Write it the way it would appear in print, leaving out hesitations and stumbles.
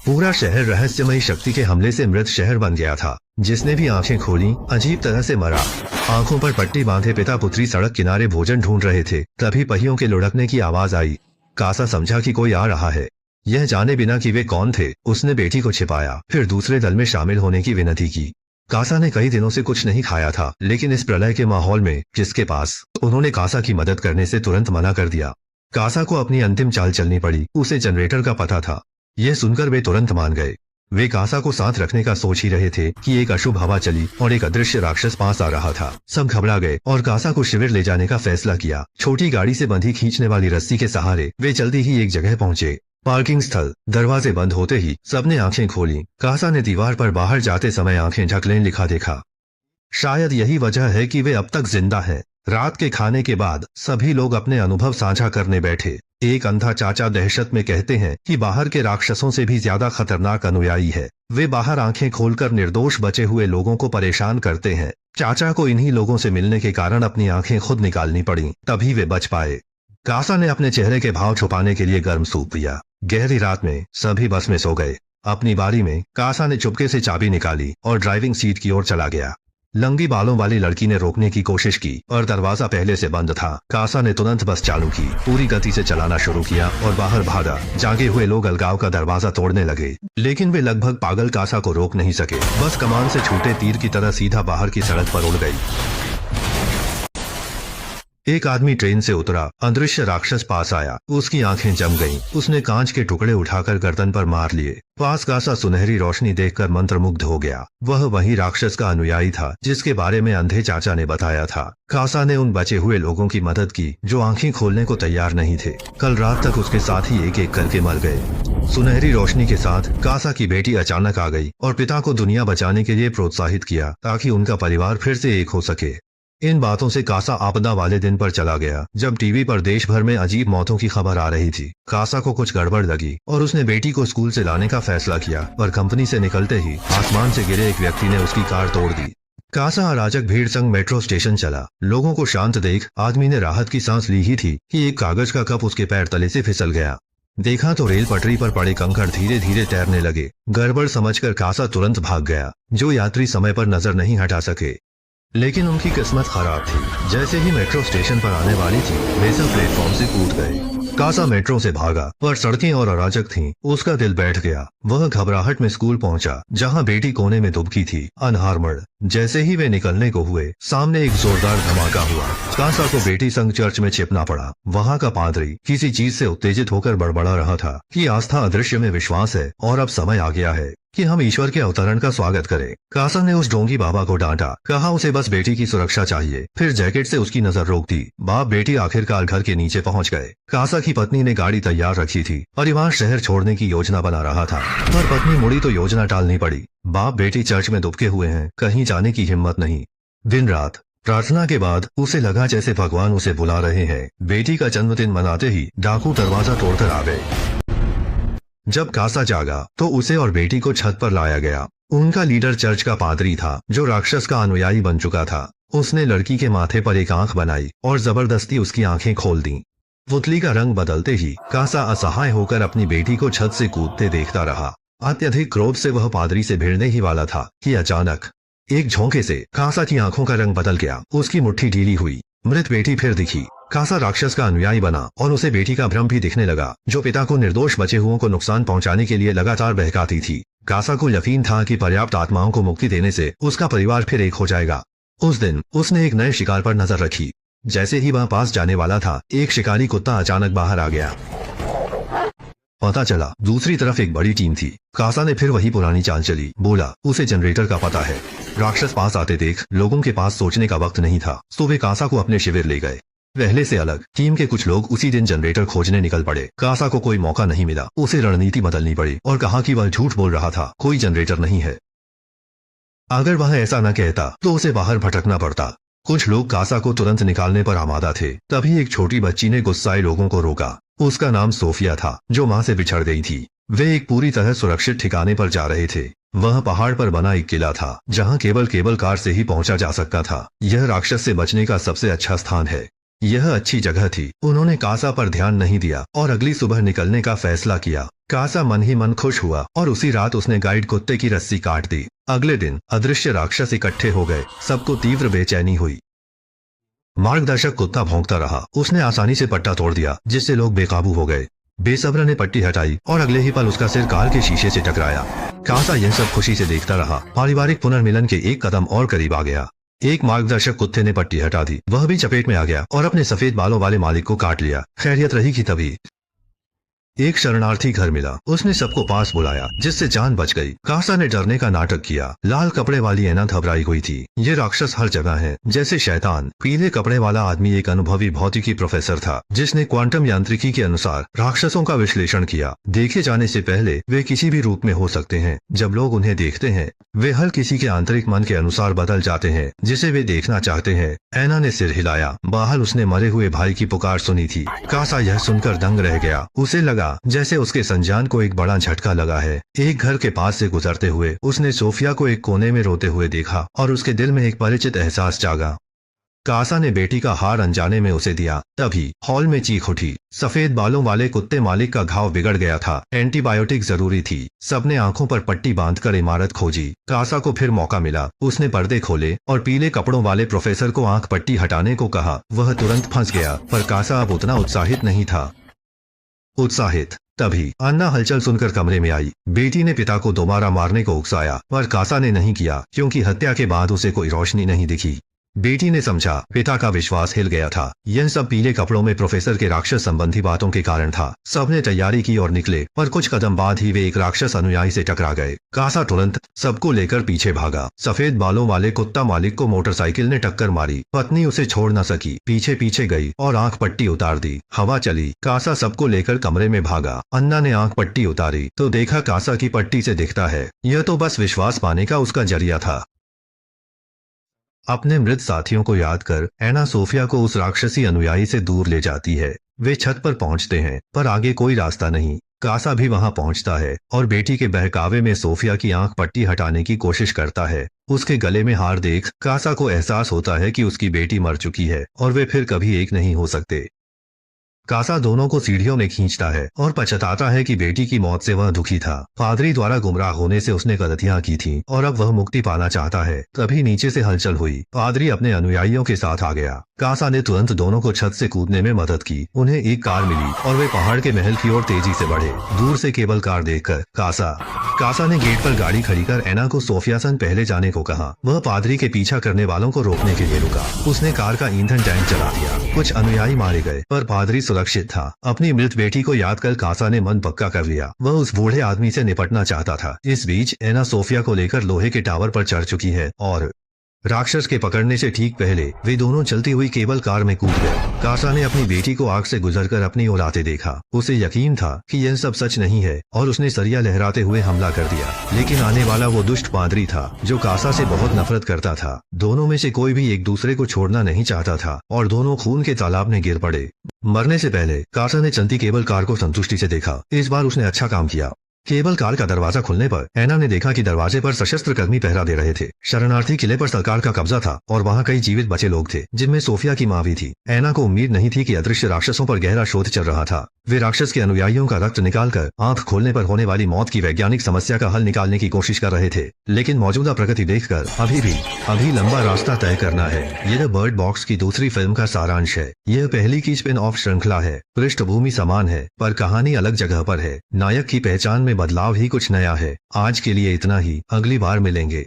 पूरा शहर रहस्यमयी शक्ति के हमले से मृत शहर बन गया था। जिसने भी आंखें खोली अजीब तरह से मरा। आंखों पर पट्टी बांधे पिता पुत्री सड़क किनारे भोजन ढूंढ रहे थे, तभी पहियों के लुढ़कने की आवाज आई। कासा समझा कि कोई आ रहा है। यह जाने बिना कि वे कौन थे, उसने बेटी को छिपाया, फिर दूसरे दल में शामिल होने की विनती की। कासा ने कई दिनों से कुछ नहीं खाया था, लेकिन इस प्रलय के माहौल में जिसके पास, उन्होंने कासा की मदद करने से तुरंत मना कर दिया। कासा को अपनी अंतिम चाल चलनी पड़ी। उसे जनरेटर का पता था। यह सुनकर वे तुरंत मान गए। वे कासा को साथ रखने का सोच ही रहे थे कि एक अशुभ हवा चली और एक अदृश्य राक्षस पास आ रहा था। सब घबरा गए और कासा को शिविर ले जाने का फैसला किया। छोटी गाड़ी से बंधी खींचने वाली रस्सी के सहारे वे जल्दी ही एक जगह पहुंचे। पार्किंग स्थल। दरवाजे बंद होते ही सबने आंखें खोली। कासा ने दीवार पर बाहर जाते समय आंखें ढकलें लिखा देखा। शायद यही वजह है कि वे अब तक जिंदा हैं। रात के खाने के बाद सभी लोग अपने अनुभव साझा करने बैठे। एक अंधा चाचा दहशत में कहते हैं कि बाहर के राक्षसों से भी ज्यादा खतरनाक अनुयायी है। वे बाहर आंखें खोलकर निर्दोष बचे हुए लोगों को परेशान करते हैं। चाचा को इन्हीं लोगों से मिलने के कारण अपनी आंखें खुद निकालनी पड़ी, तभी वे बच पाए। कासा ने अपने चेहरे के भाव छुपाने के लिए गर्म सूप पिया। गहरी रात में सभी बस में सो गए। अपनी बारी में कासा ने चुपके से चाबी निकाली और ड्राइविंग सीट की ओर चला गया। लंबी बालों वाली लड़की ने रोकने की कोशिश की और दरवाजा पहले से बंद था। कासा ने तुरंत बस चालू की, पूरी गति से चलाना शुरू किया और बाहर भागा। जागे हुए लोग अलगाव का दरवाजा तोड़ने लगे, लेकिन वे लगभग पागल कासा को रोक नहीं सके। बस कमान से छूटे तीर की तरह सीधा बाहर की सड़क पर उड़ गई। एक आदमी ट्रेन से उतरा। अदृश्य राक्षस पास आया। उसकी आंखें जम गईं। उसने कांच के टुकड़े उठाकर गर्दन पर मार लिए। पास कासा सुनहरी रोशनी देखकर मंत्रमुग्ध हो गया। वह वही राक्षस का अनुयायी था जिसके बारे में अंधे चाचा ने बताया था। कासा ने उन बचे हुए लोगों की मदद की जो आंखें खोलने को तैयार नहीं थे। कल रात तक उसके साथी एक एक करके मर गए। सुनहरी रोशनी के साथ कासा की बेटी अचानक आ गई और पिता को दुनिया बचाने के लिए प्रोत्साहित किया ताकि उनका परिवार फिर से एक हो सके। इन बातों से कासा आपदा वाले दिन पर चला गया जब टीवी पर देश भर में अजीब मौतों की खबर आ रही थी। कासा को कुछ गड़बड़ लगी और उसने बेटी को स्कूल से लाने का फैसला किया, पर कंपनी से निकलते ही आसमान से गिरे एक व्यक्ति ने उसकी कार तोड़ दी। कासा अराजक भीड़ संग मेट्रो स्टेशन चला। लोगों को शांत देख आदमी ने राहत की सांस ली ही थी कि एक कागज का कप उसके पैर तले से फिसल गया। देखा तो रेल पटरी पर पड़े कंकड़ धीरे धीरे तैरने लगे। गड़बड़ समझकर कासा तुरंत भाग गया। जो यात्री समय पर नजर नहीं हटा सके, लेकिन उनकी किस्मत खराब थी। जैसे ही मेट्रो स्टेशन पर आने वाली थी, वे सब प्लेटफॉर्म से कूद गए। कासा मेट्रो से भागा, पर सड़कें और अराजक थीं। उसका दिल बैठ गया। वह घबराहट में स्कूल पहुंचा, जहां बेटी कोने में दुबकी थी, अनहार्मड। जैसे ही वे निकलने को हुए, सामने एक जोरदार धमाका हुआ। कासा को बेटी संग चर्च में छिपना पड़ा। वहां का पादरी किसी चीज से उत्तेजित होकर बड़बड़ा रहा था कि आस्था अदृश्य में विश्वास है और अब समय आ गया है कि हम ईश्वर के अवतरण का स्वागत करें। कासा ने उस ढोंगी बाबा को डांटा, कहा उसे बस बेटी की सुरक्षा चाहिए। फिर जैकेट से उसकी नजर रोक दी। बाप बेटी आखिरकार घर के नीचे पहुंच गए। कासा की पत्नी ने गाड़ी तैयार रखी थी। परिवार शहर छोड़ने की योजना बना रहा था, पर पत्नी मुड़ी तो योजना टालनी पड़ी। बाप बेटी चर्च में दुबके हुए हैं, कहीं जाने की हिम्मत नहीं। दिन रात प्रार्थना के बाद उसे लगा जैसे भगवान उसे बुला रहे हैं। बेटी का जन्मदिन मनाते ही डाकू दरवाजा तोड़कर आ गए। जब कासा जागा तो उसे और बेटी को छत पर लाया गया। उनका लीडर चर्च का पादरी था जो राक्षस का अनुयायी बन चुका था। उसने लड़की के माथे पर एक आंख बनाई और जबरदस्ती उसकी आंखें खोल दी। पुतली का रंग बदलते ही कासा असहाय होकर अपनी बेटी को छत से कूदते देखता रहा। अत्यधिक क्रोध से वह पादरी से भिड़ने ही वाला था कि अचानक एक झोंके से कासा की आंखों का रंग बदल गया। उसकी मुट्ठी ढीली हुई। मृत बेटी फिर दिखी। कासा राक्षस का अनुयायी बना और उसे बेटी का भ्रम भी दिखने लगा, जो पिता को निर्दोष बचे हुओं को नुकसान पहुंचाने के लिए लगातार बहकाती थी। कासा को यकीन था कि पर्याप्त आत्माओं को मुक्ति देने से उसका परिवार फिर एक हो जाएगा। उस दिन उसने एक नए शिकार पर नजर रखी। जैसे ही वह पास जाने वाला था, एक शिकारी कुत्ता अचानक बाहर आ गया। पता चला दूसरी तरफ एक बड़ी टीम थी। कासा ने फिर वही पुरानी चाल चली। बोला उसे जनरेटर का पता है। राक्षस पास आते देख लोगों के पास सोचने का वक्त नहीं था, तो वे कासा को अपने शिविर ले गए। पहले से अलग टीम के कुछ लोग उसी दिन जनरेटर खोजने निकल पड़े। कासा को कोई मौका नहीं मिला। उसे रणनीति बदलनी पड़ी और कहा कि वह झूठ बोल रहा था, कोई जनरेटर नहीं है। अगर वह ऐसा न कहता तो उसे बाहर भटकना पड़ता। कुछ लोग कासा को तुरंत निकालने पर आमादा थे। तभी एक छोटी बच्ची ने गुस्साए लोगों को रोका। उसका नाम सोफिया था, जो माँ से बिछड़ गई थी। वे एक पूरी तरह सुरक्षित ठिकाने पर जा रहे थे। वह पहाड़ पर बना एक किला था, जहाँ केवल कार से ही पहुंचा जा सकता था। यह राक्षस से बचने का सबसे अच्छा स्थान है। यह अच्छी जगह थी। उन्होंने कासा पर ध्यान नहीं दिया और अगली सुबह निकलने का फैसला किया। कासा मन ही मन खुश हुआ और उसी रात उसने गाइड कुत्ते की रस्सी काट दी। अगले दिन अदृश्य राक्षस इकट्ठे हो गए। सबको तीव्र बेचैनी हुई। मार्गदर्शक कुत्ता भौंकता रहा। उसने आसानी से पट्टा तोड़ दिया, जिससे लोग बेकाबू हो गए। बेसब्र ने पट्टी हटाई और अगले ही पल उसका सिर कार के शीशे से टकराया। कासा यह सब खुशी से देखता रहा। पारिवारिक पुनर्मिलन के एक कदम और करीब आ गया। एक मार्गदर्शक कुत्ते ने पट्टी हटा दी। वह भी चपेट में आ गया और अपने सफेद बालों वाले मालिक को काट लिया। खैरियत रही कि तभी एक शरणार्थी घर मिला। उसने सबको पास बुलाया, जिससे जान बच गई। कासा ने डरने का नाटक किया। लाल कपड़े वाली ऐना घबराई हुई थी। ये राक्षस हर जगह है, जैसे शैतान। पीले कपड़े वाला आदमी एक अनुभवी भौतिकी प्रोफेसर था, जिसने क्वांटम यांत्रिकी के अनुसार राक्षसों का विश्लेषण किया। देखे जाने से पहले वे किसी भी रूप में हो सकते हैं। जब लोग उन्हें देखते हैं, वे हर किसी के आंतरिक मन के अनुसार बदल जाते हैं, जिसे वे देखना चाहते हैं। ऐना ने सिर हिलाया। बाहर उसने मरे हुए भाई की पुकार सुनी थी। कासा यह सुनकर दंग रह गया। उसे लगा जैसे उसके संजान को एक बड़ा झटका लगा है। एक घर के पास से गुजरते हुए उसने सोफिया को एक कोने में रोते हुए देखा और उसके दिल में एक परिचित एहसास जागा। कासा ने बेटी का हार अनजाने में उसे दिया। तभी हॉल में चीख उठी। सफेद बालों वाले कुत्ते मालिक का घाव बिगड़ गया था। एंटीबायोटिक जरूरी थी। सबने आंखों पर पट्टी बांधकर इमारत खोजी। कासा को फिर मौका मिला। उसने पर्दे खोले और पीले कपड़ों वाले प्रोफेसर को आंख पट्टी हटाने को कहा। वह तुरंत फंस गया, पर कासा अब उतना उत्साहित नहीं था। तभी अन्ना हलचल सुनकर कमरे में आई। बेटी ने पिता को दोबारा मारने को उकसाया, पर कासा ने नहीं किया, क्योंकि हत्या के बाद उसे कोई रोशनी नहीं दिखी। बेटी ने समझा पिता का विश्वास हिल गया था। यह सब पीले कपड़ों में प्रोफेसर के राक्षस संबंधी बातों के कारण था। सबने तैयारी की और निकले, पर कुछ कदम बाद ही वे एक राक्षस अनुयायी से टकरा गए। कासा तुरंत सबको लेकर पीछे भागा। सफेद बालों वाले कुत्ता मालिक को मोटरसाइकिल ने टक्कर मारी। पत्नी उसे छोड़ न सकी, पीछे पीछे गई और आंख पट्टी उतार दी। हवा चली। कासा सबको लेकर कमरे में भागा। अन्ना ने आंख पट्टी उतारी तो देखा कासा की पट्टी से दिखता है। यह तो बस विश्वास पाने का उसका जरिया था। अपने मृत साथियों को याद कर ऐना सोफिया को उस राक्षसी अनुयायी से दूर ले जाती है। वे छत पर पहुंचते हैं, पर आगे कोई रास्ता नहीं। कासा भी वहां पहुंचता है और बेटी के बहकावे में सोफिया की आंख पट्टी हटाने की कोशिश करता है। उसके गले में हार देख कासा को एहसास होता है कि उसकी बेटी मर चुकी है और वे फिर कभी एक नहीं हो सकते। कासा दोनों को सीढ़ियों में खींचता है और पछताता है कि बेटी की मौत से वह दुखी था। पादरी द्वारा गुमराह होने से उसने गलतियां की थी और अब वह मुक्ति पाना चाहता है। तभी नीचे से हलचल हुई। पादरी अपने अनुयायियों के साथ आ गया। कासा ने तुरंत दोनों को छत से कूदने में मदद की। उन्हें एक कार मिली और वे पहाड़ के महल की ओर तेजी से बढ़े। दूर से केबल कार देखकर कासा ने गेट पर गाड़ी खड़ी कर ऐना को सोफिया संग पहले जाने को कहा। वह पादरी के पीछा करने वालों को रोकने के लिए रुका। उसने कार का ईंधन टैंक चला दिया। कुछ अनुयायी मारे गए, पर पादरी सुरक्षित था। अपनी मृत बेटी को याद कर कासा ने मन पक्का कर लिया। वह उस बूढ़े आदमी से निपटना चाहता था। इस बीच ऐना सोफिया को लेकर लोहे के टावर पर चढ़ चुकी है और राक्षस के पकड़ने से ठीक पहले वे दोनों चलती हुई केबल कार में कूद गए। कासा ने अपनी बेटी को आग से गुजरकर अपनी ओर आते देखा। उसे यकीन था कि यह सब सच नहीं है और उसने सरिया लहराते हुए हमला कर दिया। लेकिन आने वाला वो दुष्ट पादरी था जो कासा से बहुत नफरत करता था। दोनों में से कोई भी एक दूसरे को छोड़ना नहीं चाहता था और दोनों खून के तालाब में गिर पड़े। मरने से पहले कासा ने चलती केबल कार को संतुष्टि से देखा। इस बार उसने अच्छा काम किया। केबल कार का दरवाजा खुलने पर ऐना ने देखा कि दरवाजे पर सशस्त्र कर्मी पहरा दे रहे थे। शरणार्थी किले पर सरकार का कब्जा था और वहाँ कई जीवित बचे लोग थे, जिनमें सोफिया की माँ भी थी। ऐना को उम्मीद नहीं थी कि अदृश्य राक्षसों पर गहरा शोध चल रहा था। वे राक्षस के अनुयायियों का रक्त निकालकर आंख खोलने पर होने वाली मौत की वैज्ञानिक समस्या का हल निकालने की कोशिश कर रहे थे। लेकिन मौजूदा प्रगति देखकर अभी लंबा रास्ता तय करना है। यह बर्ड बॉक्स की दूसरी फिल्म का सारांश है। यह पहली की स्पिन ऑफ श्रृंखला है। पृष्ठभूमि समान है, पर कहानी अलग जगह पर है। नायक की पहचान में बदलाव ही कुछ नया है। आज के लिए इतना ही। अगली बार मिलेंगे।